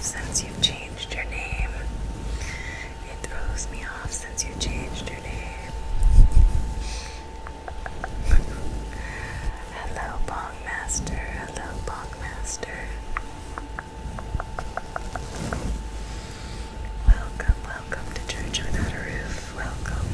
since you've changed your name. It throws me off since you changed your name. Hello, Bong Master. Hello, Bong Master. Welcome to Church Without a Roof. Welcome.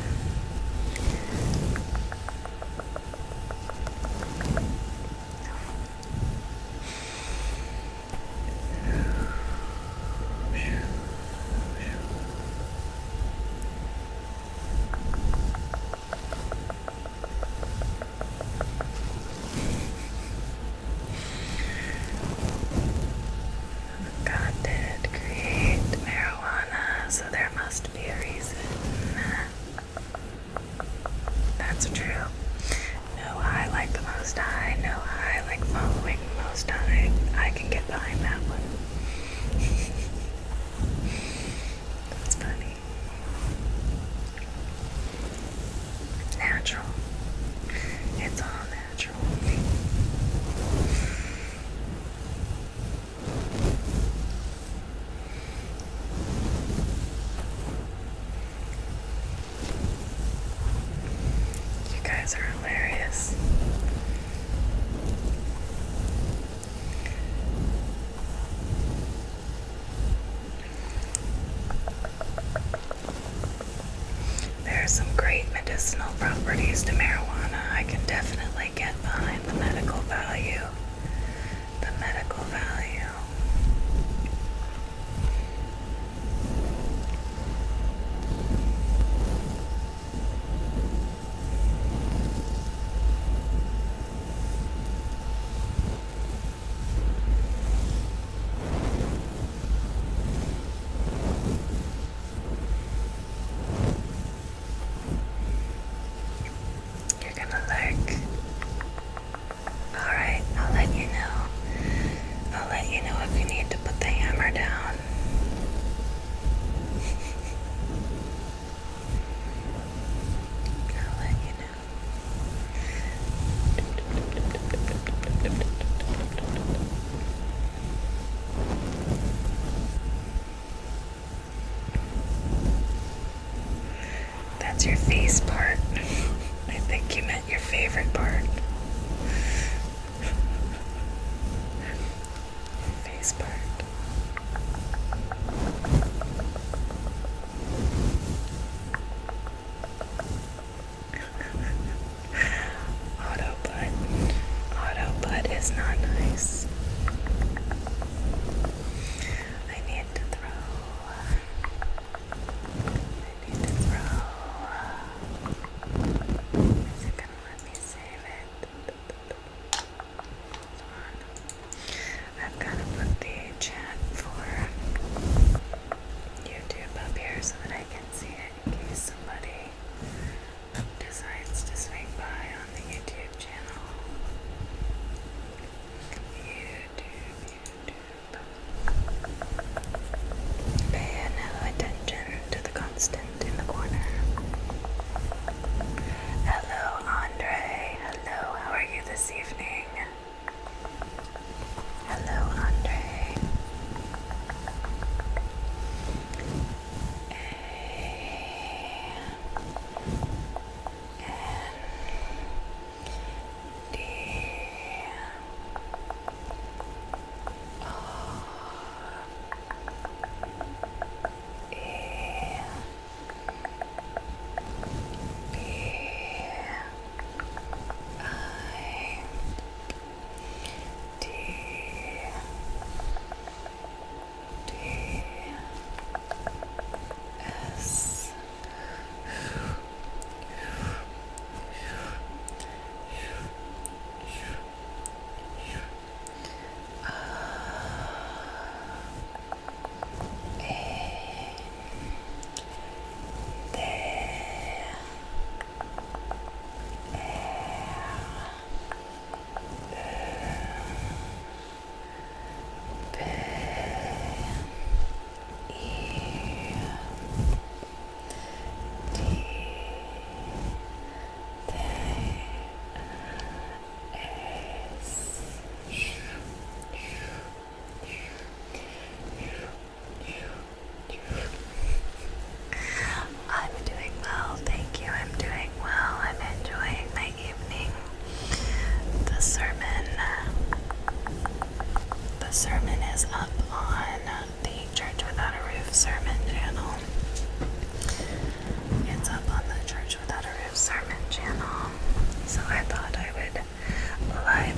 God did create marijuana, so there must be a reason. That's true. No high like the Most High, no high like following the Most High. I can get behind that one. That's funny. Natural. It's all natural. You guys are hilarious. There are some great medicinal properties to marijuana. I can definitely get behind the medical value. The medical value. You're gonna like. Alright, I'll let you know. I'll let you know if you need to put the hammer down. I'll let you know. That's your face part. I think you meant your favorite part. Face part. Auto butt. Auto butt is not nice. I need to throw.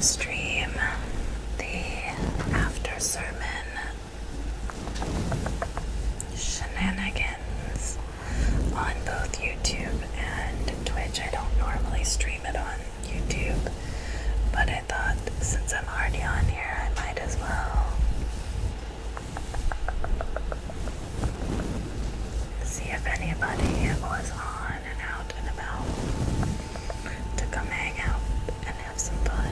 stream the after sermon shenanigans on both YouTube and Twitch. I don't normally stream it on YouTube, but I thought since I'm already on here, I might as well see if anybody was on and out and about to come hang out and have some fun.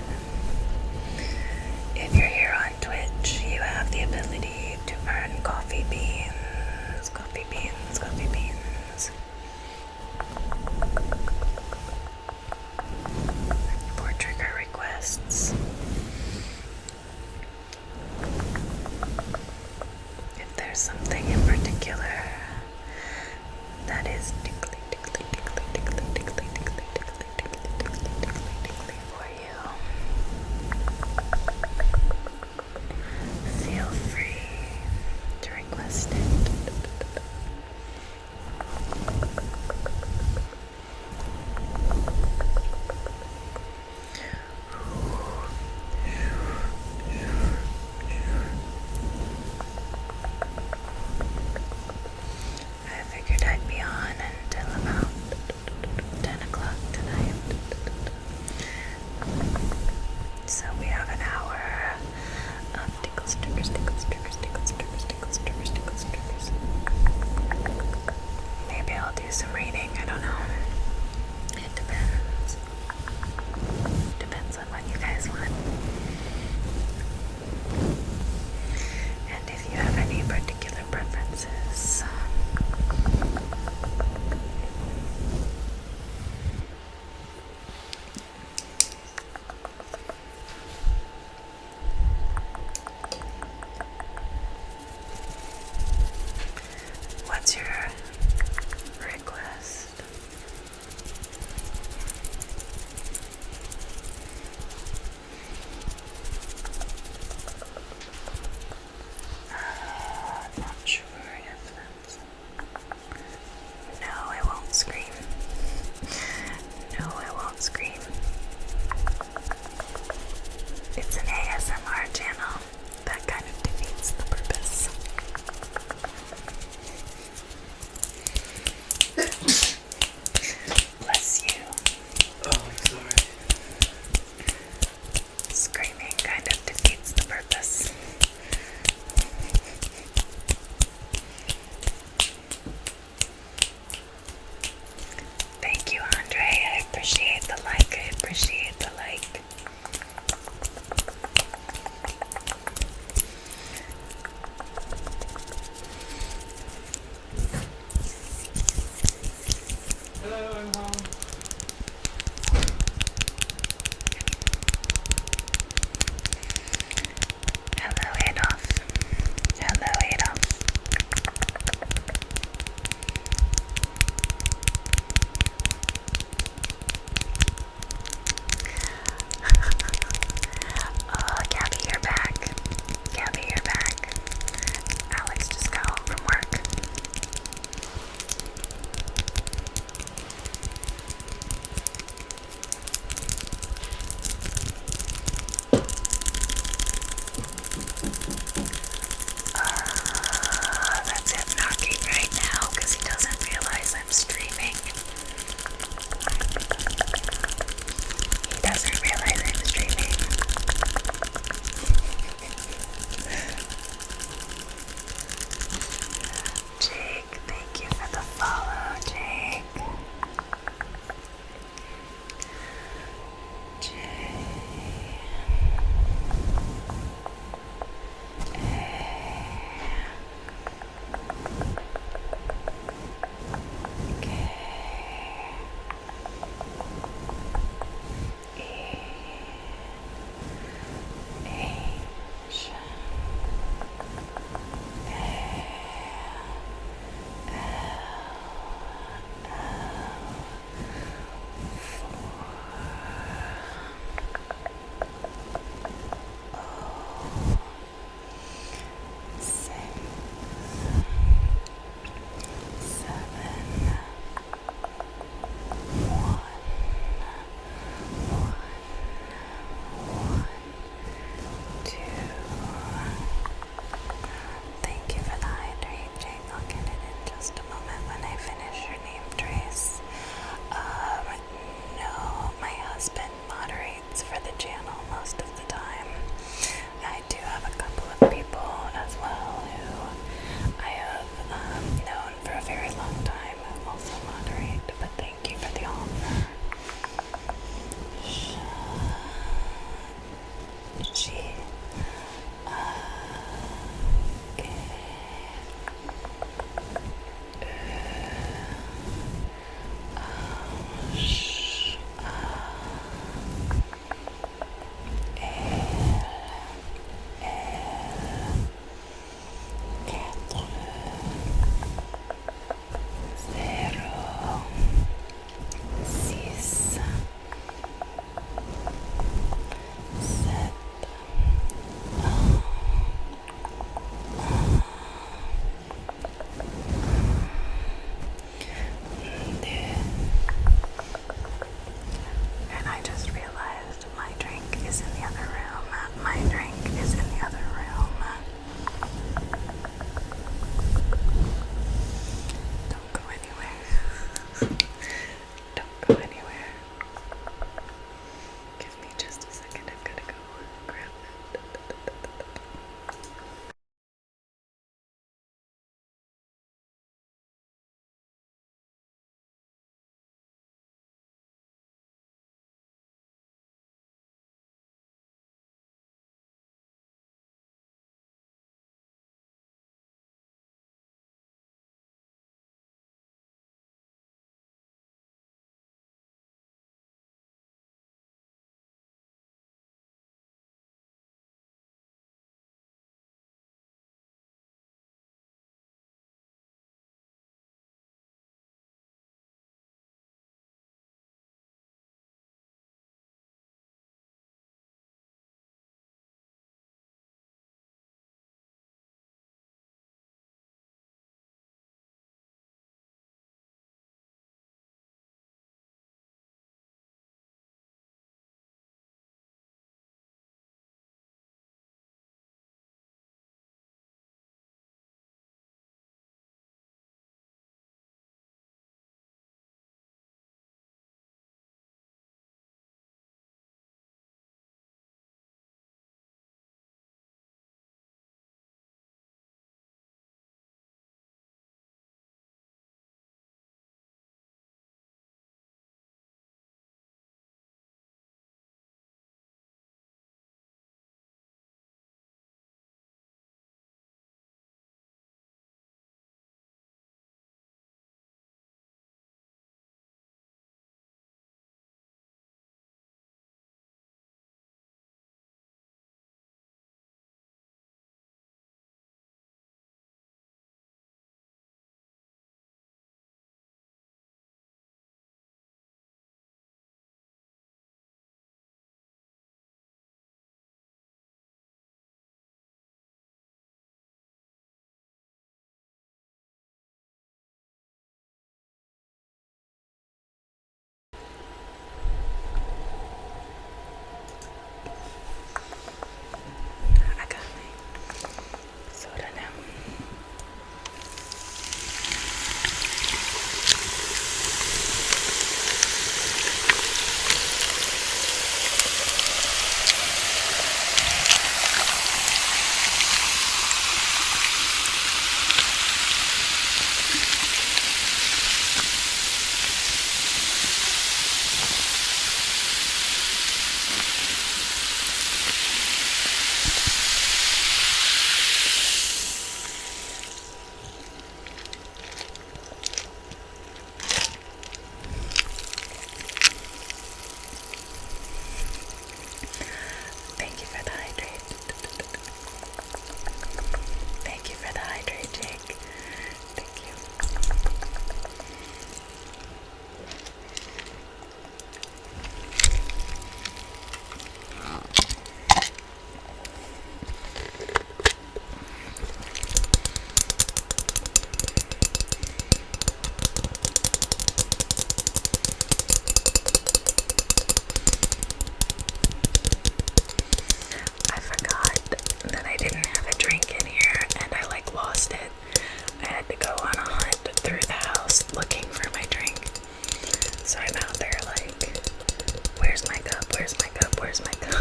Where's my cup?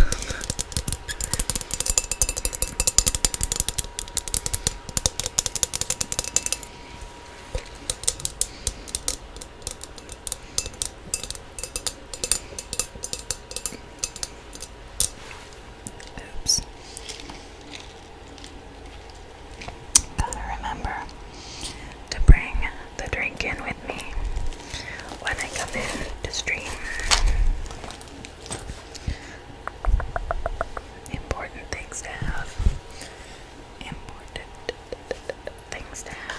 Oops. Gotta remember to bring the drink in with me when I come in to stream. Important things to have. Important things to have.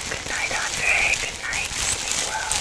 Good night, Andre. Good night. Sleep well.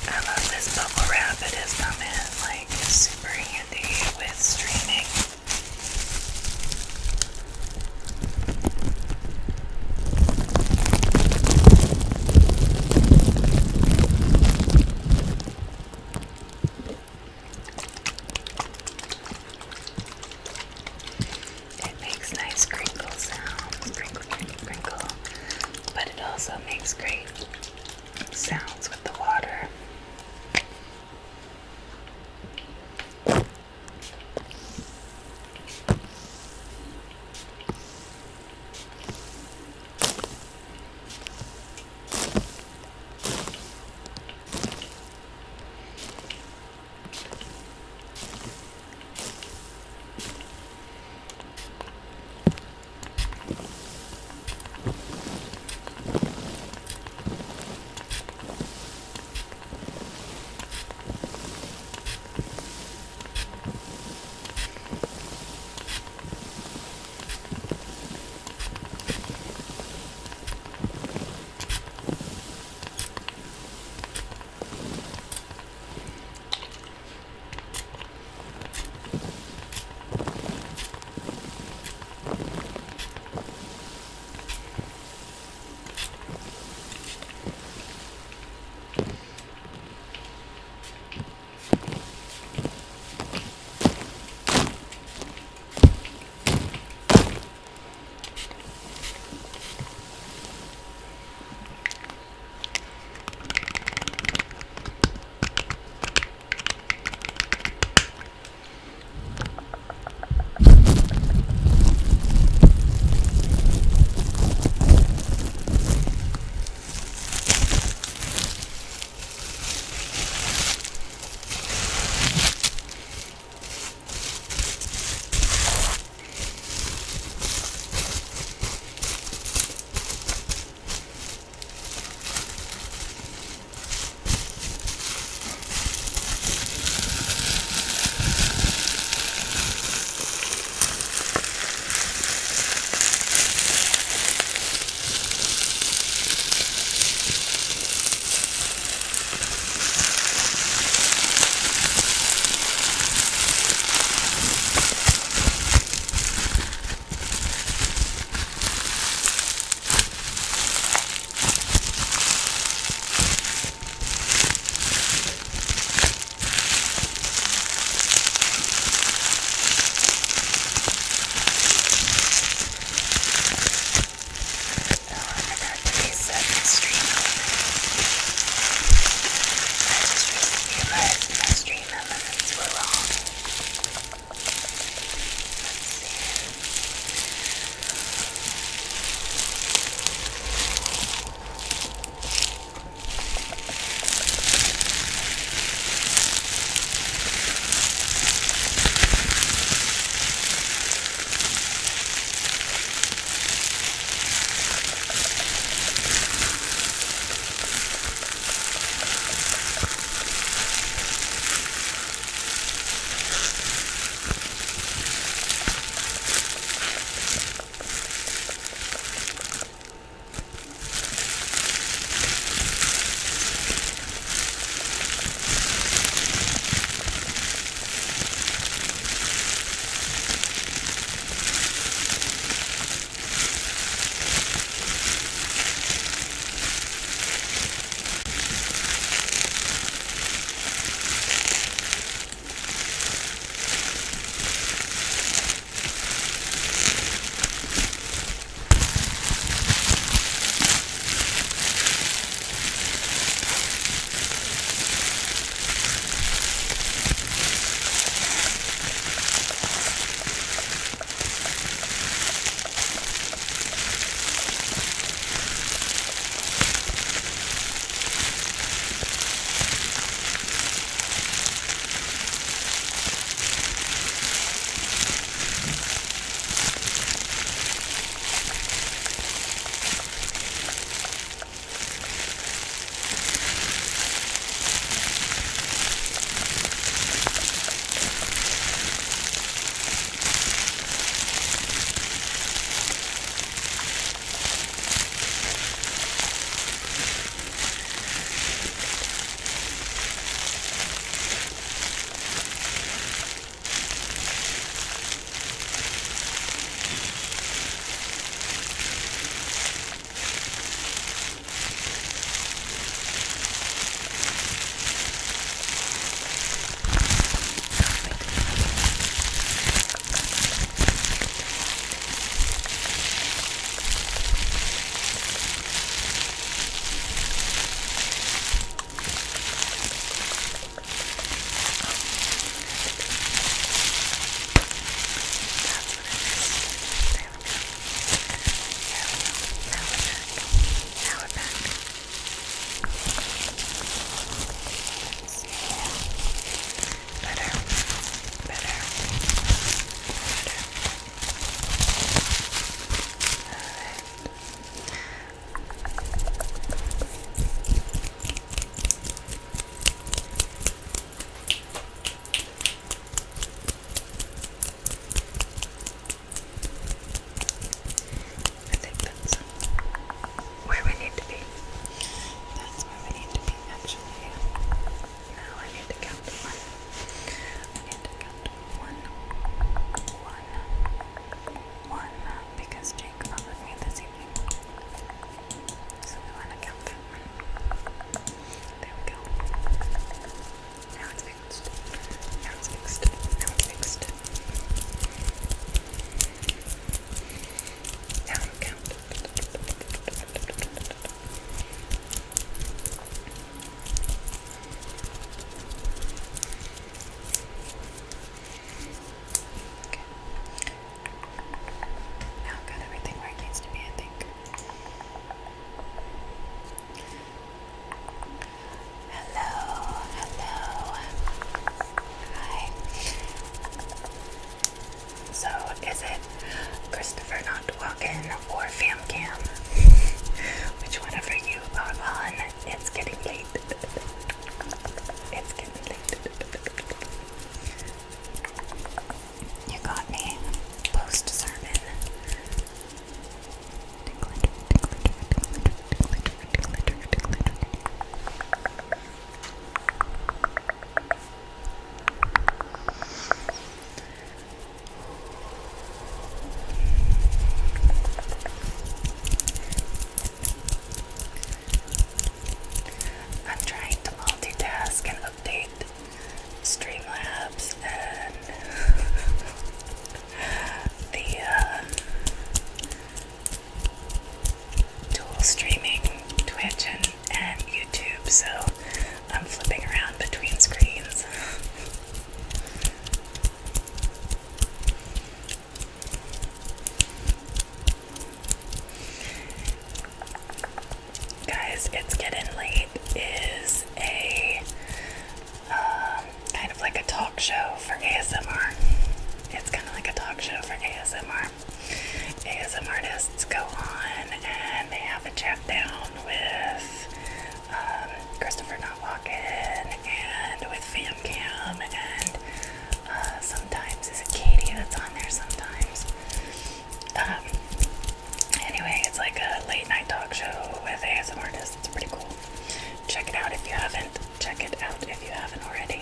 I love this bubble wrap. It has come in like super handy with streaming. It makes nice crinkle sounds, crinkle, crinkle, crinkle, but it also makes great sounds with the water. Anyways, It's Getting Late is a kind of like a talk show for ASMR. It's kind of like a talk show for ASMR. ASM artists go on and they have a chat down with Christopher Not Walken and with FamCam, and sometimes is it Katie that's on there sometimes. Anyway, it's like a late night talk show with ASM artists. It's pretty cool. Check it out if you haven't. Check it out if you haven't already.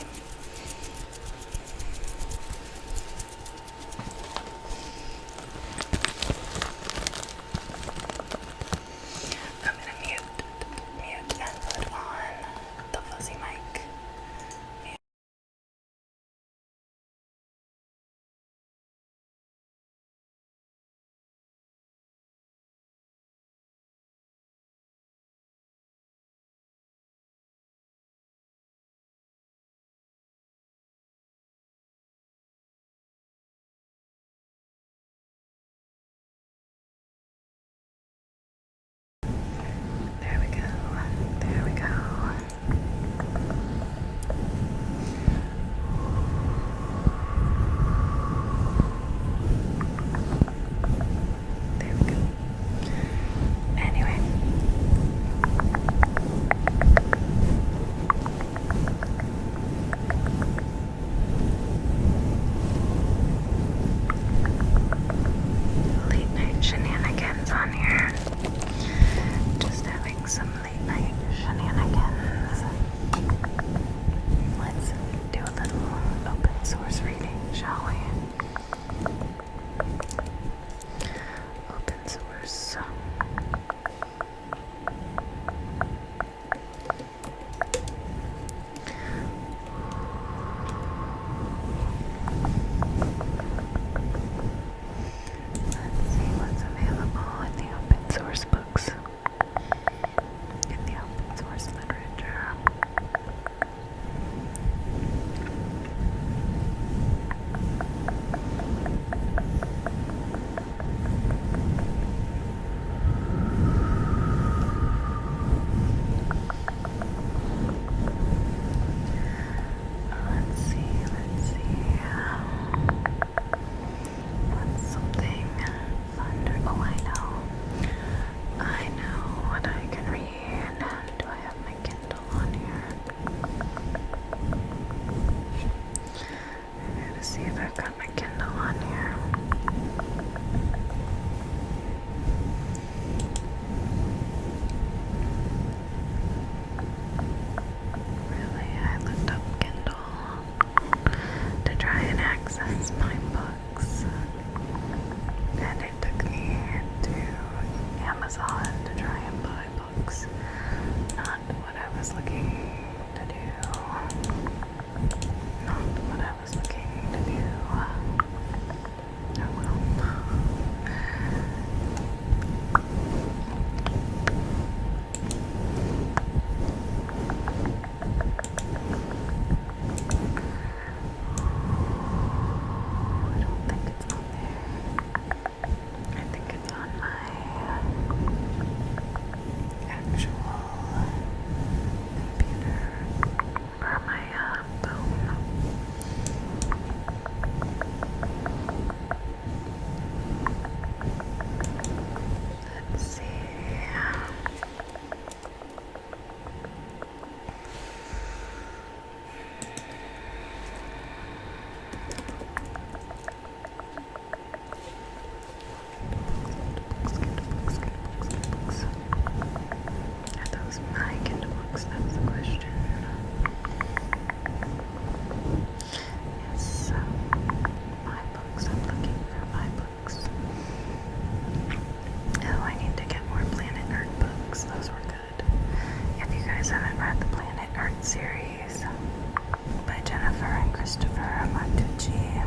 I'm gonna mute and put on the fuzzy mic. Mute. There we go. There we go. There we go. Anyway. Late night shenanigans on here. Just having some late night shenanigans. Let's do a little open source reading, shall we? Open source. Let's see what's available in the open source books, in the open source literature. Let's see. What's something fun to, oh, I know what I can read. Do I have my Kindle on here? I gotta see if I've got my Kindle on here. Really, I looked up Kindle to try and access my books, and it took me to Amazon to try and buy books. Not what I was looking to do. Not what I was looking to do. Oh well. I don't think it's on there. I think it's on my actual computer or my phone. Let's see. Books. Are those my Kindle books? That was the question. Yes, my books. I'm looking for my books. Oh, I need to get more Planet Earth books. Those were good. If you guys haven't read the Planet Earth series by Jennifer and Christopher Martucci,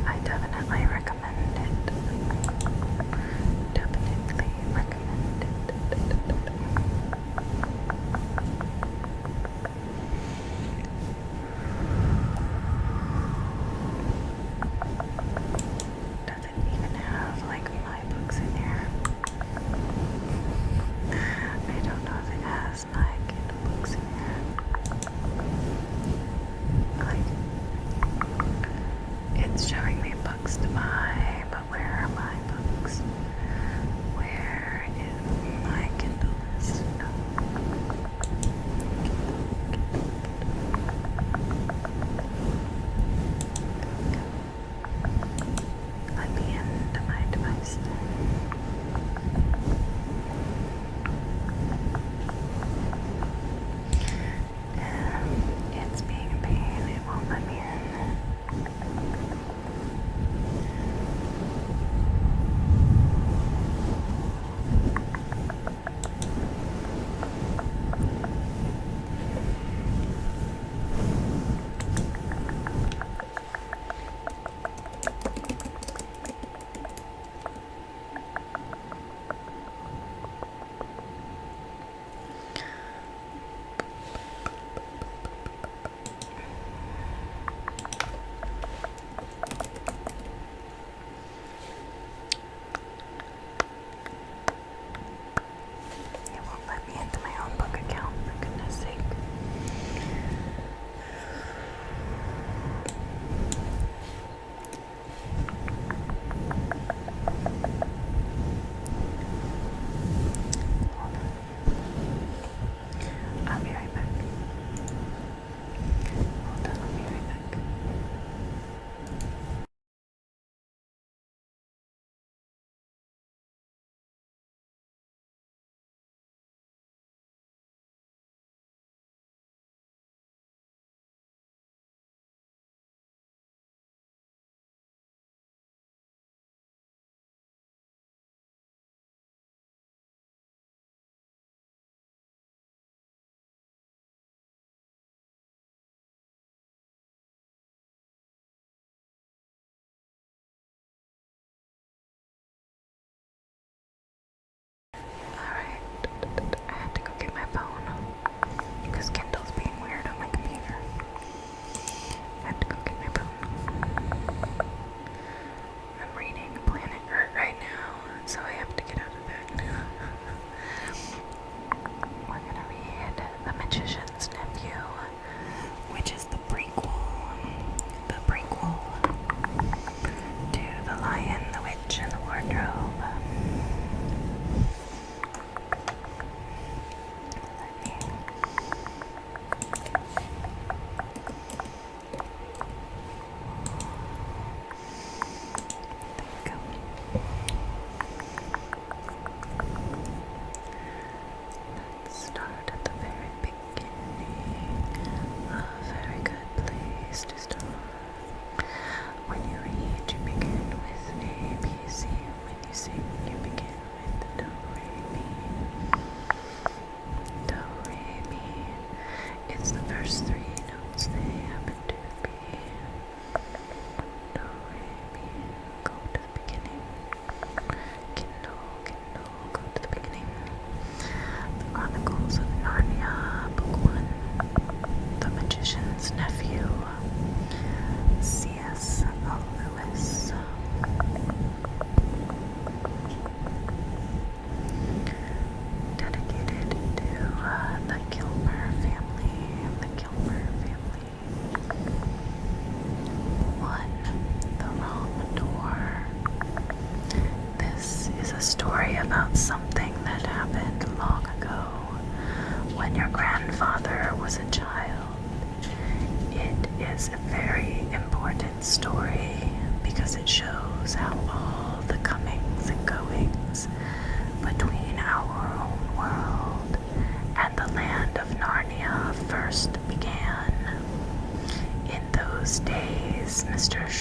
I definitely recommend it. Definitely recommend it. Does it even have like my books in here? I don't know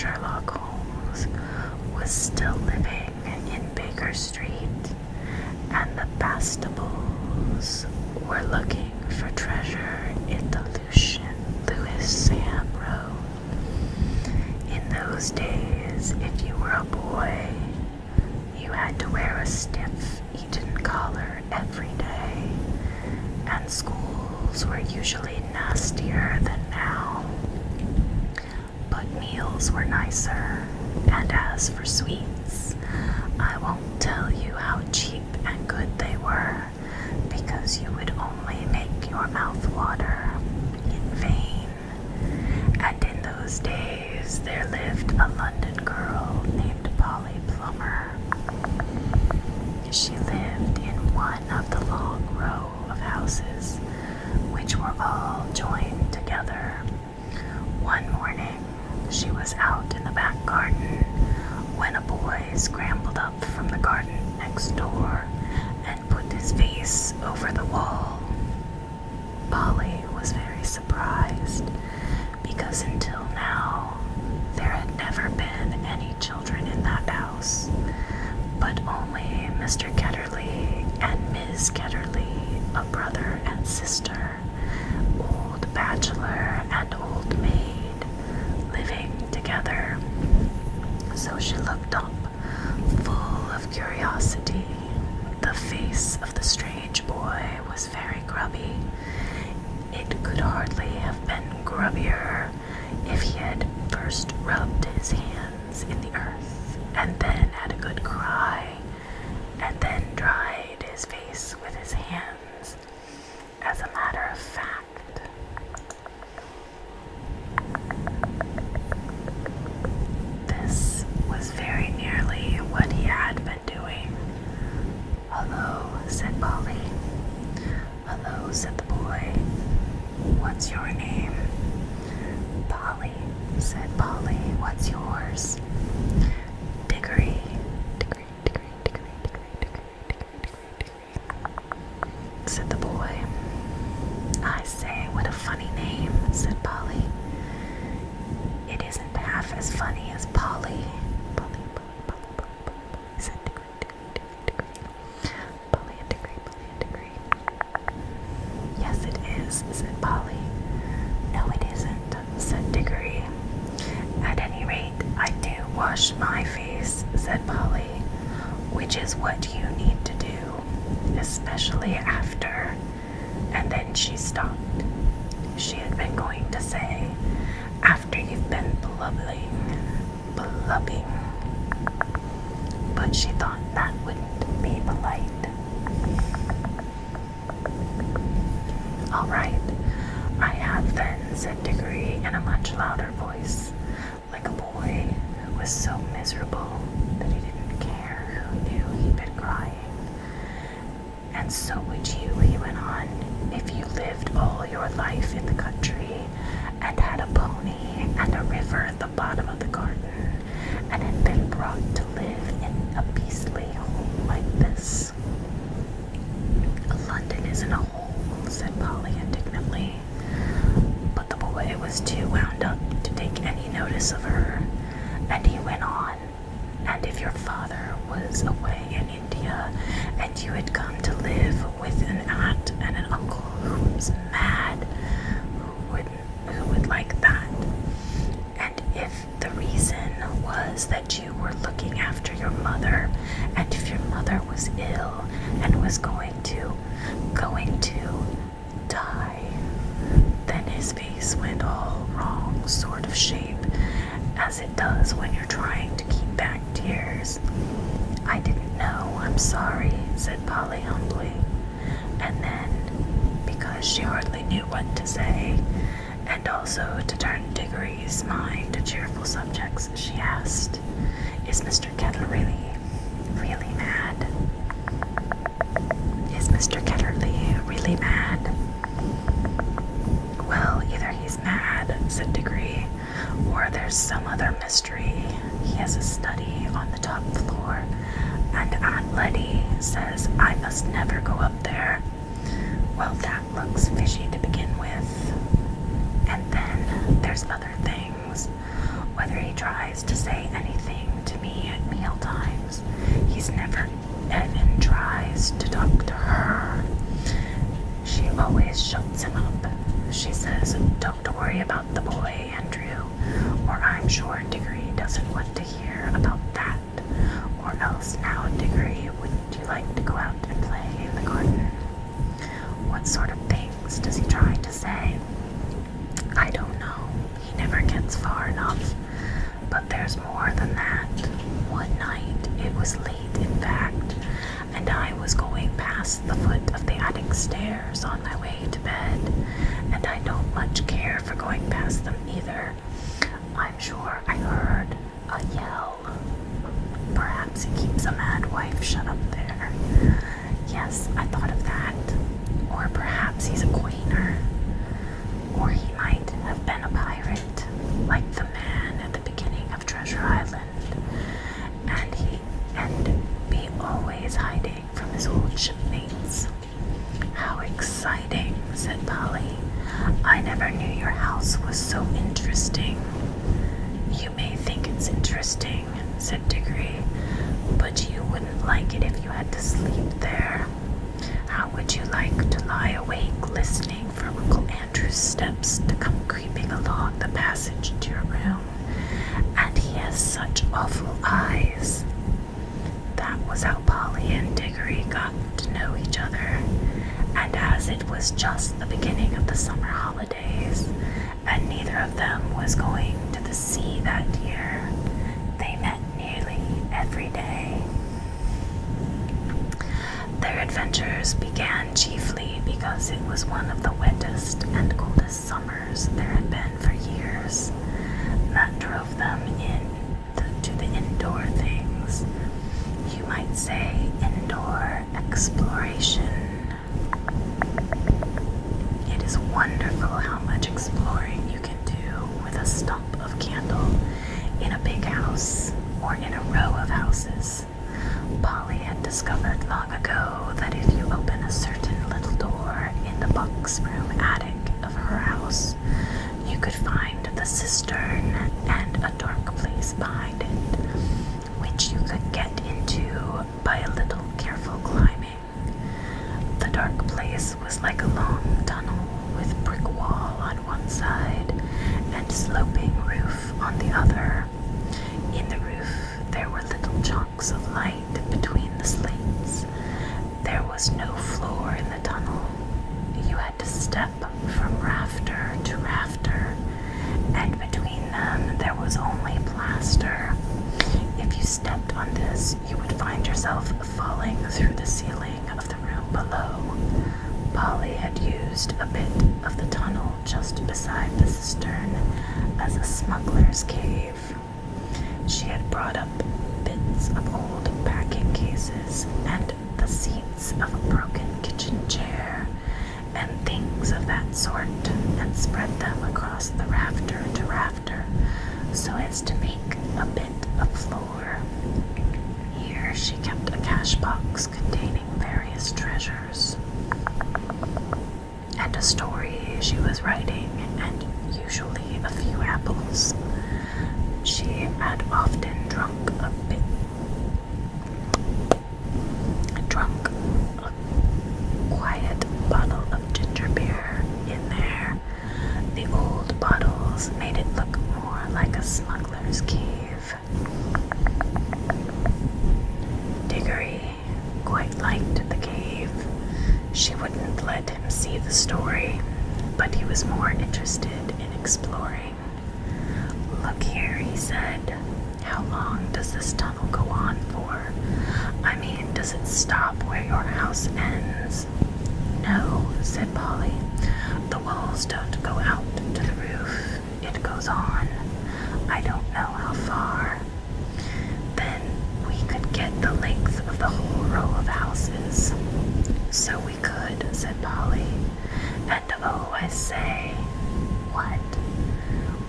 Sherlock Holmes was still living in Baker Street, and the Bastables were looking for treasure in the Lewis Sam Road. In those days, if you were a boy, you had to wear a stiff Eton collar every day, and schools were usually nastier than now. But meals were nicer, and as for sweets, I won't tell you how cheap and good they were, because you would only make your mouth water in vain. And in those days there lived a London girl named Polly Plummer. She lived in one of the long row of houses, which were all joined together. One morning, she was out in the back garden when a boy scrambled up from the garden next door and put his face over the wall. Polly was very surprised, because until now there had never been any children in that house, but only Mr. Ketterly and Miss Ketterly, a brother and sister, old bachelor and old maid, living together. So she looked up, full of curiosity. The face of the strange boy was very grubby. It could hardly have been grubbier if he had first rubbed his hands in the earth, and then had a good cry, and then dried his face with his hands. As a matter of fact, this was very nearly what he had been doing. "Hello," said Polly. "Hello," said the boy. "What's your name?" "Polly," said Polly. "What's yours?" "Diggory." "Diggory, Diggory, Diggory, Diggory, Diggory, Diggory, Diggory," said the boy. "I say, what a funny name," said Polly. "It isn't half as funny as Polly." "Polly, Polly, Polly, Polly, Polly," said Diggory, Diggory, Diggory, Diggory. "Polly and Diggory, Polly and Diggory." "Yes, it is," said Polly. "No, it isn't," said Diggory. "At any rate, I do wash my face," said Polly, "which is what you need to do, especially after—" And then she stopped. She had been going to say, "after you've been blubbing," but she thought that wouldn't be polite. "All right, I have then," said Diggory in a much louder voice, like a boy who was so miserable that he didn't care who knew he'd been crying. "And so would you," he went on, "if you lived all your life in the country, and had a pony and a river at the bottom of the garden, and had been brought to live in a beastly hole like this." "London isn't a hole," said Polly indignantly. But the boy was too wound up to take any notice of her, and he went on, "And if your father was away in India, and you had come to live with an aunt and an uncle who was mad, who would like that, and if the reason was that you were looking after your mother, and if your mother was ill and was going to die," then his face went all wrong sort of shape, as it does when you're trying to keep back tears. "I didn't know, I'm sorry," said Polly humbly. And then, because she hardly knew what to say, and also to turn Diggory's mind to cheerful subjects, she asked, "Is Mr. Ketterly really mad? Is Mr. Ketterly really mad?" "Well, either he's mad," said Diggory, "or there's some other mystery. He has a study on the top floor, and Aunt Letty says I must never go up there. Well, that looks fishy to begin with. And then there's other things. Whether he tries story about the boy, Andrew, or I'm sure Diggory doesn't want to hear about that. Or else now, Diggory, wouldn't you like to go out and play in the garden? What sort of things does he try to say? I don't know. He never gets far enough. But there's more than that. One night, it was late in fact, and I was going past the foot of the attic stairs on my way to bed, and I don't much care for going past them either. I'm sure I heard a yell. Perhaps he keeps a mad wife shut up there. Yes, I thought of that. Or perhaps he's a queener. Or he might have been a pirate, like the man at the beginning of Treasure Island. And be always hiding from his old shipmates. How exciting, said Polly. I never knew your house was so interesting. You may think it's interesting, said Diggory, but you wouldn't like it if you had to sleep there. How would you like to lie awake listening for Uncle Andrew's steps to come creeping along the passage to your room? And he has such awful eyes. That was how Polly and Diggory got to know each other, and as it was just the beginning of the summer holidays, and neither of them was going to the sea that year, they met nearly every day. Their adventures began chiefly because it was one of the wettest and coldest summers there had been for years. That drove them to the indoor things. You might say indoor exploration. It is wonderful how much exploring you can do with a stump of candle in a big house or in a row of houses. Polly had discovered long ago that if you open a certain little door in the box room attic of her house, you could find the cistern and a dark place behind it, which you could get into by a little careful climbing. The dark place was like a long tunnel with brick wall on one side and sloping roof on the other. In the roof there were little chunks of light between the slates. There was no floor in the tunnel. You had to step from rafter to rafter, and between them there was only plaster. If you stepped on this, you would find yourself falling through the ceiling of the room below. Polly had used a bit of the tunnel just beside the cistern as a smuggler's cave. She had brought up bits of old packing cases and the seats of a broken kitchen chair and things of that sort, and spread them across the rafter to rafter so as to make a bit of floor. Here she kept a cash box containing various treasures and a story she was writing, and usually a few apples. She had often drunk a quiet bottle of ginger beer in there. The old bottles made it look more like a smuggler's cave. Diggory quite liked the cave. She wouldn't let him see the story, but he was more interested in exploring. Look here, he said. How long does this tunnel go on for? I mean, does it stop where your house ends? No, said Polly. The walls don't go out to the roof. It goes on. I don't know how far. Then we could get the length of the whole row of houses. So we could, said Polly. And oh, I say, what?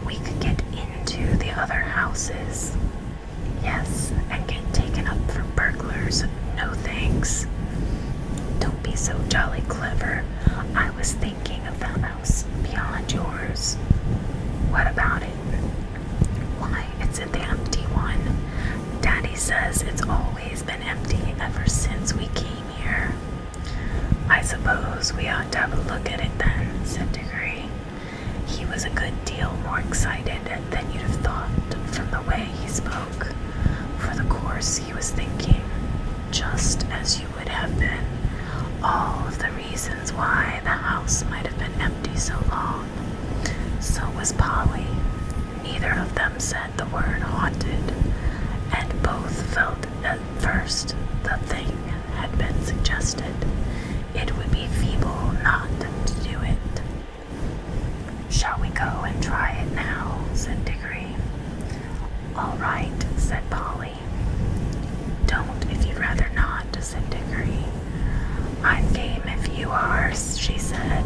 We could get into the other houses. Yes, and get taken up for burglars. No thanks. Don't be so jolly clever. I was thinking of that house beyond yours. What about it? Why, it's the empty one. Daddy says it's always been empty ever since we came here. I suppose we ought to have a look at it then, said Diggory. He was a good deal more excited than you'd have thought from the way he spoke. For the course he was thinking, just as you would have been, all of the reasons why the house might have been empty so long. So was Polly. Neither of them said the word haunted, and both felt at first the thing had been suggested. It would be feeble not to do it. Shall we go and try it now? Said Diggory. All right, said Polly. Don't if you'd rather not, said Diggory. I'm game if you are, she said.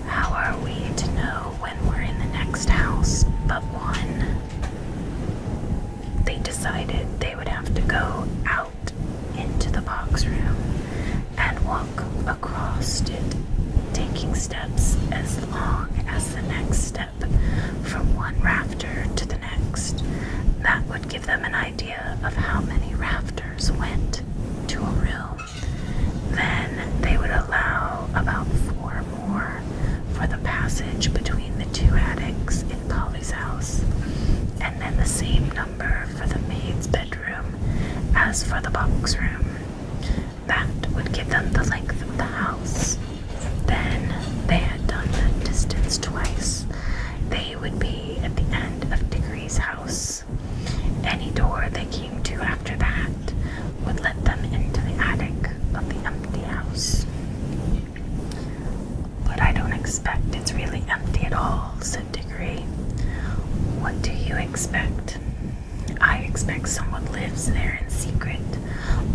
How are we to know when we're in the next house but one? They decided they would have to go out into the box room and walk across it, taking steps as long as the next step from one rafter to the next. That would give them an idea of how many rafters went to a room. Then they would allow about 4 more for the passage between the 2 attics in Polly's house, and then the same number for the maid's bedroom as for the box room. That would give them the length of the house. Then they had done the distance twice. They would be at the end of Diggory's house. Any door they came to after that would let them into the attic of the empty house. But I don't expect it's really empty at all, said Diggory. What do you expect? I expect someone lives there in secret,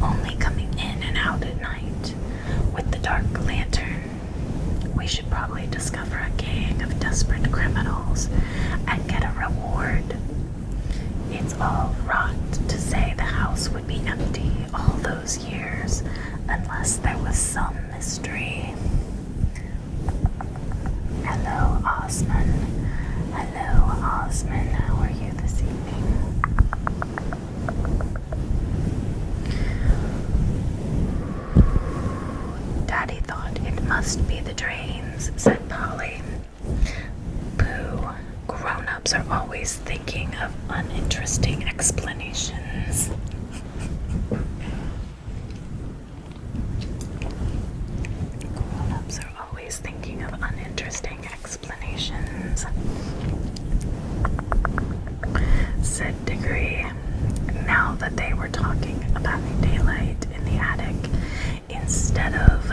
only coming in and out at night with the dark lantern. We should probably discover a gang of desperate criminals and get a reward. It's all rot to say the house would be empty all those years unless there was some mystery. Hello, Osmond. Hello, Osmond. How are you this evening? Daddy thought it must be the drains, said Polly. Pooh. Grown-ups are always thinking of uninteresting explanations. Grown-ups are always thinking of uninteresting explanations, said Diggory. Now that they were talking about daylight in the attic instead of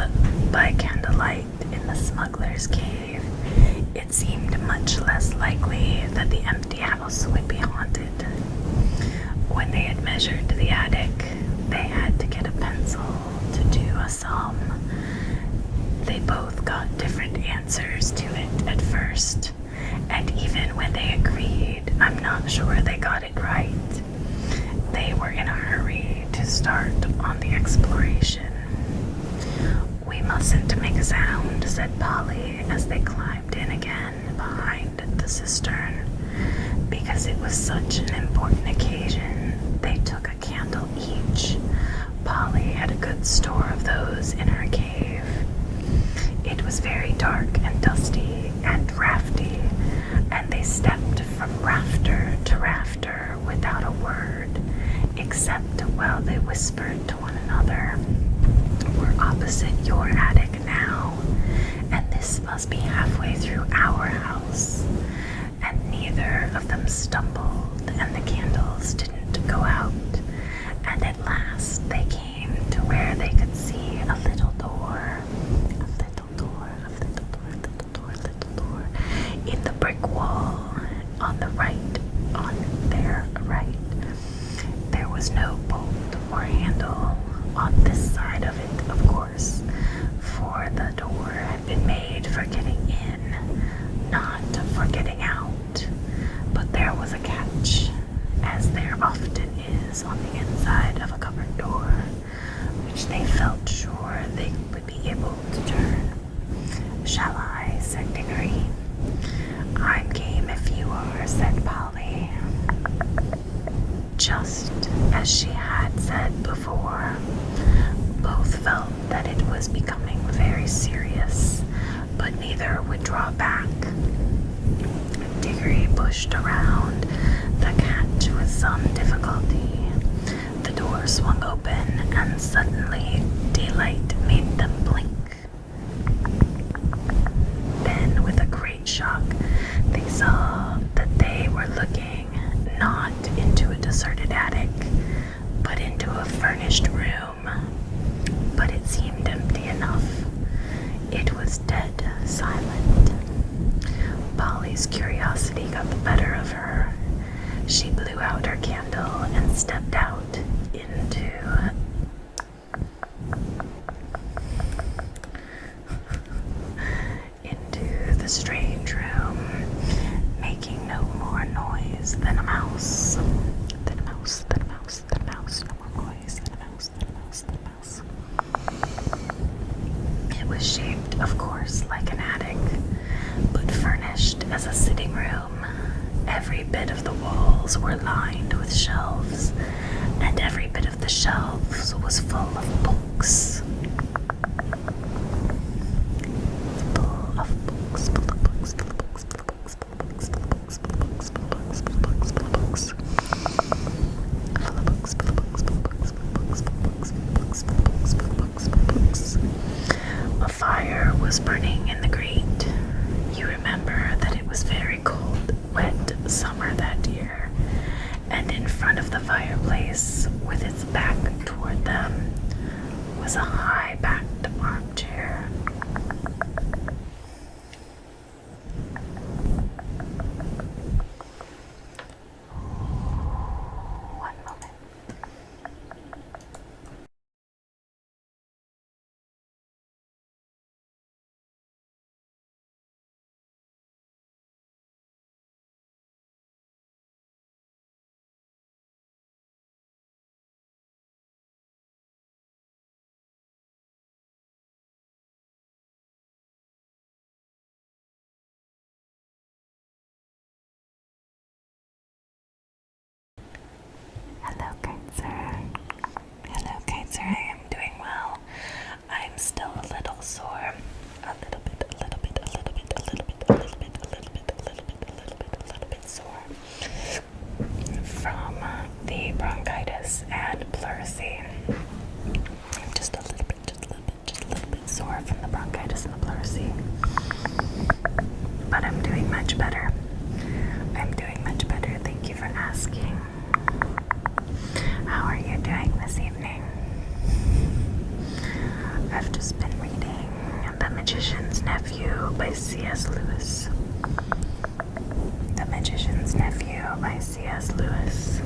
by candlelight in the smuggler's cave, it seemed much less likely that the empty house would be haunted. When they had measured the attic, they had to get a pencil to do a sum. They both got different answers to it at first, and even when they agreed, I'm not sure they got it right. They were in a hurry to start on the exploration. We mustn't make a sound, said Polly as they climbed in again behind the cistern. Because it was such an important occasion, they took a candle each. Polly had a good store of those in her cave. It was very dark and dusty and drafty, and they stepped from rafter to rafter without a word, except while they whispered to one another. We're opposite your attic now, and this must be halfway through our house. And neither of them stumbled, and the candles didn't go out. And at last they came to where they could see a little door. A little door, a little door, little door, little door. In the brick wall, on the right, on their right. There was no bolt or handle on this side of it, of course, for the door had been made for getting in, not for getting out. But there was a catch, as there often is on the inside of a cupboard door, which they felt sure they would be able to turn. Shall I? Said Diggory. I'm game if you are, said Polly. Just as she had said before, both felt that it was becoming very serious, but neither would draw back. Diggory pushed around the catch with some difficulty. The door swung open, and suddenly daylight made them blink. Then, with a great shock, they saw that they were looking not into a deserted attic, but into a furnished room. But it seemed empty enough. It was dead silent. Polly's curiosity got the better of her. She blew out her candle and stepped out into the strange room, making no more noise than a mouse. Than a mouse, than a mouse, than a mouse, no more noise than a mouse, than a mouse, than a mouse. It was shaped, of course, like an attic, but furnished as a sitting room. Every bit of the walls were lined with shelves, and every bit of the shelves was full of books. Full of books, full of books, full of books, full of books, full of books, full of books, full of books, full of books, full of books, full of books. Full of books, full of books, full of books, full of books, full of books, full of books, full of books, full of books, full of books. A fire was burning in the grate. You remember that it was very cold, wet summer that year, and in front of the fireplace, with its back toward them, was a high-backed armchair. One moment. Hello, Kaiser. Hello, Kaiser. I am doing well. I'm still a little sore. A little bit sore from the bronchitis and pleurisy. Just a little bit sore from the bronchitis and the pleurisy. But I'm doing much better. Thank you for asking. How are you doing this evening? I've just been reading The Magician's Nephew by C.S. Lewis. The Magician's Nephew by C.S. Lewis.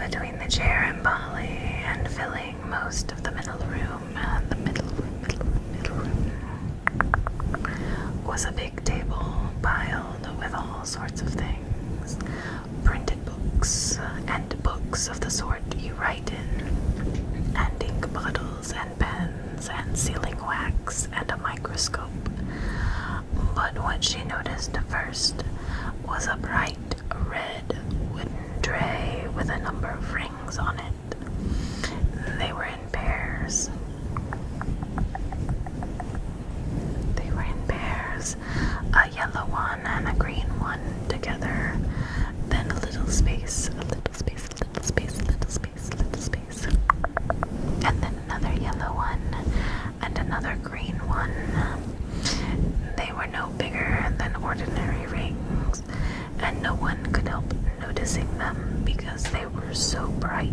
between the chair and Polly, and filling most of the middle room, was a big table piled with all sorts of things. Printed books, and books of the sort you write in, and ink bottles, and pens, and sealing wax, and a microscope. But what she noticed first was a bright red wooden tray with a number of rings on it. They were in pairs. A yellow one and a green one together. Then a little space, a little space, a little space, a little space, a little space. And then another yellow one and another green one. They were no bigger than ordinary rings, and no one could help noticing them because they were so bright.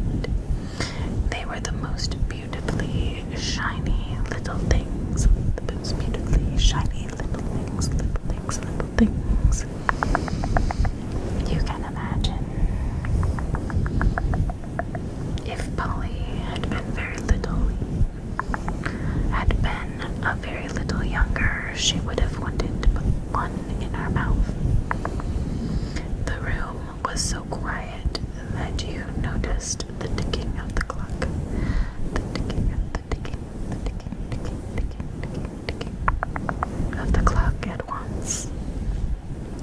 They were the most beautifully shiny little things. The most beautifully shiny little things, little things, little things. You can imagine. If Polly had been very little, had been a very little younger, she would have wanted to put one in her mouth. The room was so quiet that you noticed the ticking of the clock. The ticking of the clock at once.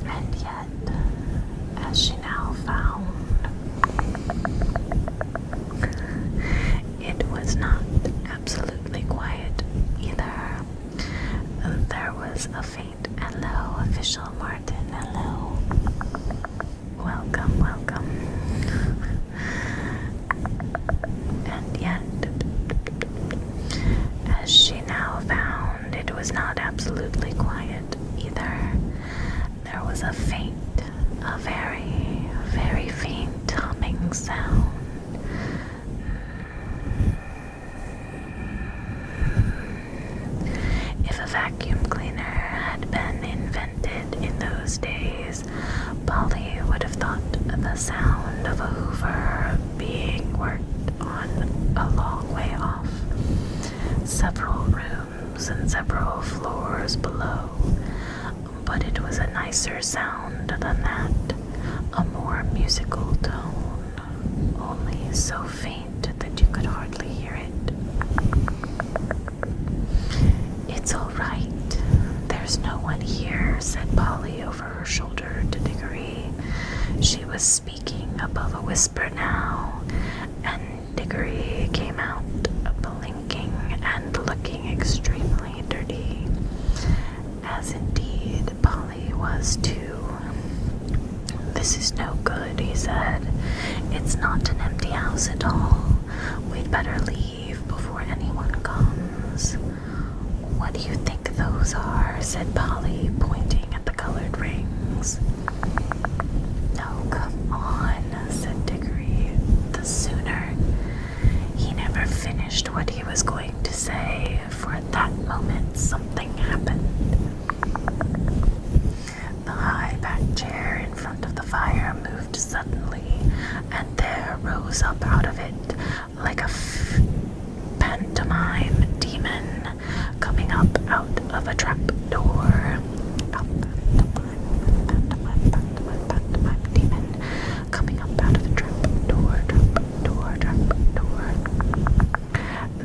And yet, as she now found, it was not absolutely quiet either. There was a faint hello, Official Martin, hello. Welcome, welcome. And yet, as she now found, it was not absolutely quiet either. There was a very, very faint humming sound. If a vacuum cleaner had been invented in those days, Polly would have thought the sound of a hoover being worked on a long way off, several rooms and several floors below. But it was a nicer sound than that, a more musical tone, only so faint that you could hardly hear it. It's all right. There's no one here, said Polly over her shoulder to Diggory. She was speaking above a whisper now, and Diggory came out, blinking and looking extremely dirty, as indeed Polly was too. This is no good, he said. It's not an empty house at all. We'd better leave before anyone comes. What do you think those are? Said Polly, pointing at the colored rings. Oh, come on, said Diggory. The sooner. He never finished what he was going to say, for at that moment something happened. The high-backed chair in front of the fire moved suddenly, and there rose up out of it, like a pantomime demon, coming up out of a trap door. Pantomime demon, coming up out of a trap door.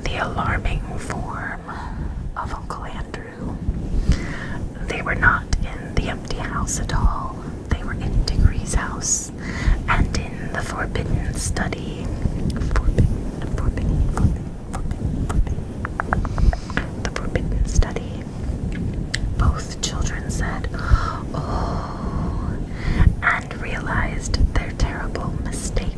The alarming form of Uncle Andrew. They were not in the empty house at all. They were in Diggory's house, and in the forbidden study. The forbidden study. Both children said, "Oh," and realized their terrible mistake.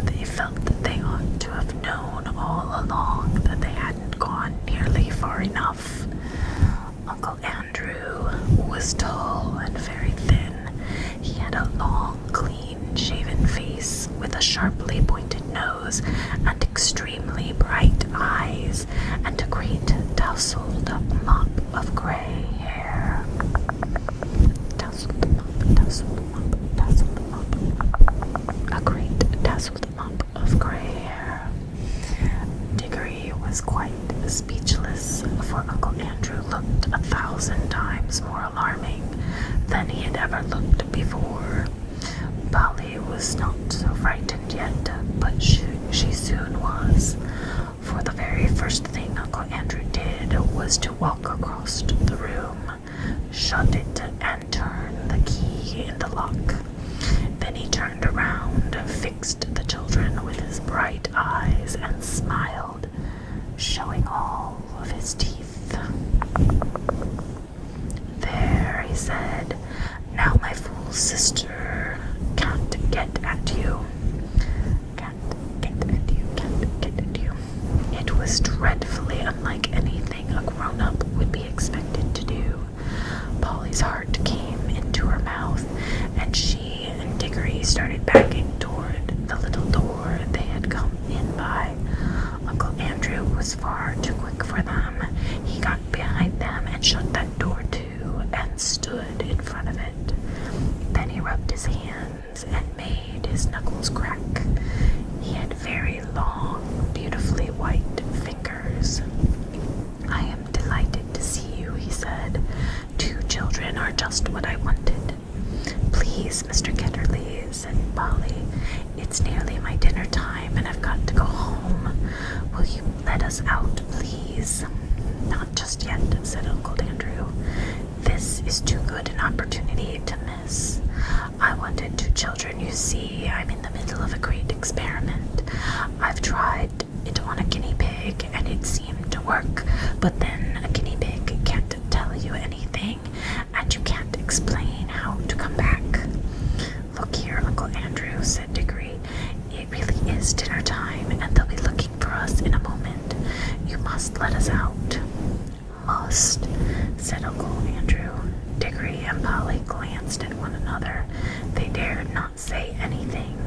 They felt that they ought to have known all along that they hadn't gone nearly far enough. Uncle Andrew was tall and very thin. He had a long, clean-shaven face with a sharply pointed nose and extremely bright eyes, and a great tousled mop of gray hair. Tousled mop. A great ever looked before. Polly was not so frightened yet, but she soon was, for the very first thing Uncle Andrew did was to walk across the room, shut it, and turn the key in the lock. Then he turned around, fixed the children with his bright eyes, and smiled, showing all of his teeth. "There," he said, "now my fool sister can't get at you. Can't get at you, can't get at you." It was dreadfully unlike anything a grown-up would be expected to do. Polly's heart came into her mouth, and she and Diggory started backing toward the little door they had come in by. Uncle Andrew was far too quick for them. He got behind them and shut that door too, and stood in front of it. Then he rubbed his hands and made his knuckles crack. He had very long, beautifully white fingers. "I am delighted to see you," he said. "Two children are just what I wanted." "Please, Mr. Ketterly," said Polly, "it's nearly my dinner time and I've got to go home. Will you let us out, please?" "Not just yet," said Uncle Andrew. "This is too good an opportunity to miss. I wanted two children, you see. I'm in the middle of a great experiment. I've tried it on a guinea pig and it seemed to work, but then a guinea pig can't tell you anything and you can't explain how to come back." "Look here, Uncle Andrew," said Diggory, "it really is dinner time and they'll be looking for us in a moment. You must let us out." "Must," said Uncle Andrew. Diggory and Polly glanced at one another. They dared not say anything,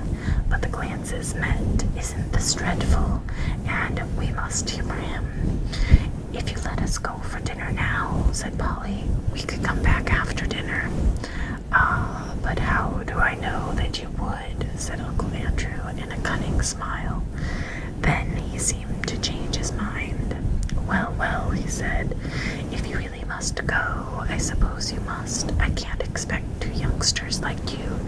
but the glances met. "Isn't this dreadful? And we must humor him." "If you let us go for dinner now," said Polly, "we could come back after dinner." "Ah, but how do I know that you would?" said Uncle Andrew in a cunning smile. Then he seemed to change his mind. "Well, well," he said, "if you really must go, I suppose you must. I can't expect two youngsters like you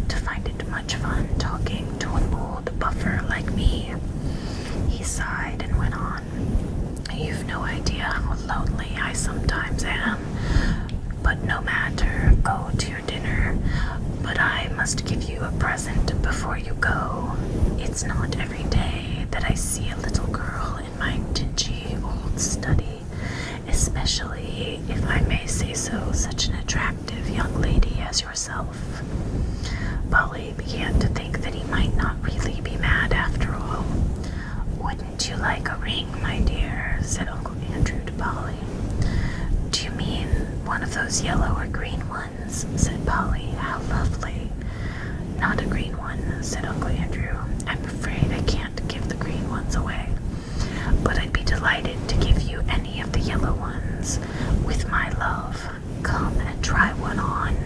to find it much fun talking to an old buffer like me." He sighed and went on. "You've no idea how lonely I sometimes am. But no matter, go to your dinner. But I must give you a present before you go. It's not every day that I see a little girl in my dingy old study, especially, if I may say so, such an attractive young lady as yourself." Polly began to think that he might not really be mad after all. "Wouldn't you like a ring, my dear?" said Uncle Andrew to Polly. "Do you mean one of those yellow or green ones?" said Polly. "How lovely." "Not a green one," said Uncle Andrew. "I'm afraid I can't give the green ones away. But I'd be delighted to give you any of the yellow ones, with my love. Come and try one on."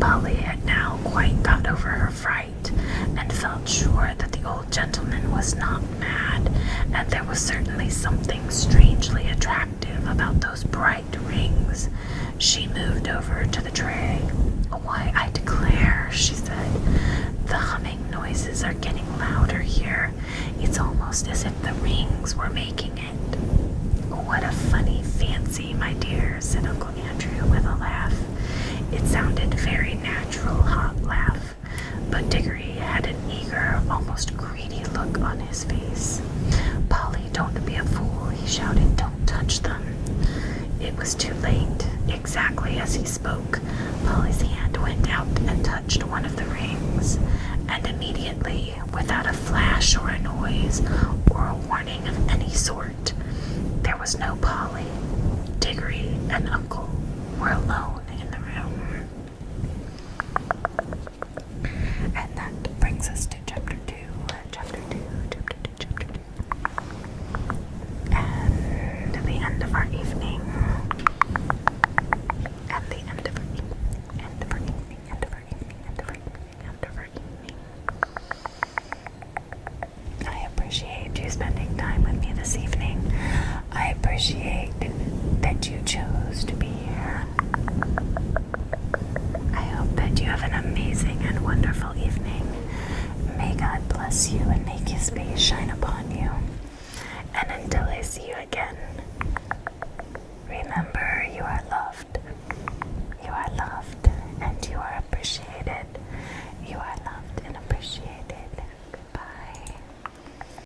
Polly had now quite got over her fright, and felt sure that the old gentleman was not mad, and there was certainly something strangely attractive about those bright rings. She moved over to the tray. "Why, I declare," she said, "the humming noises are getting louder here. It's almost as if the rings were making it." "What a funny fancy, my dear," said Uncle Andrew with a laugh. It sounded a very natural, hot laugh, but Diggory had an eager, almost greedy look on his face. "Polly, don't be a fool," he shouted. "Don't touch them." It was too late. Exactly as he spoke, Polly's hand went out and touched one of the rings, and immediately, without a flash or a noise or a warning of any sort, there was no Polly. Diggory and Uncle were alone in the room. And that brings us to chapter 2. And the end of our evening. I appreciate you spending time with me this evening. I appreciate that you chose to be here. amazing and wonderful evening. May God bless you and make his face shine upon you. And until I see you again,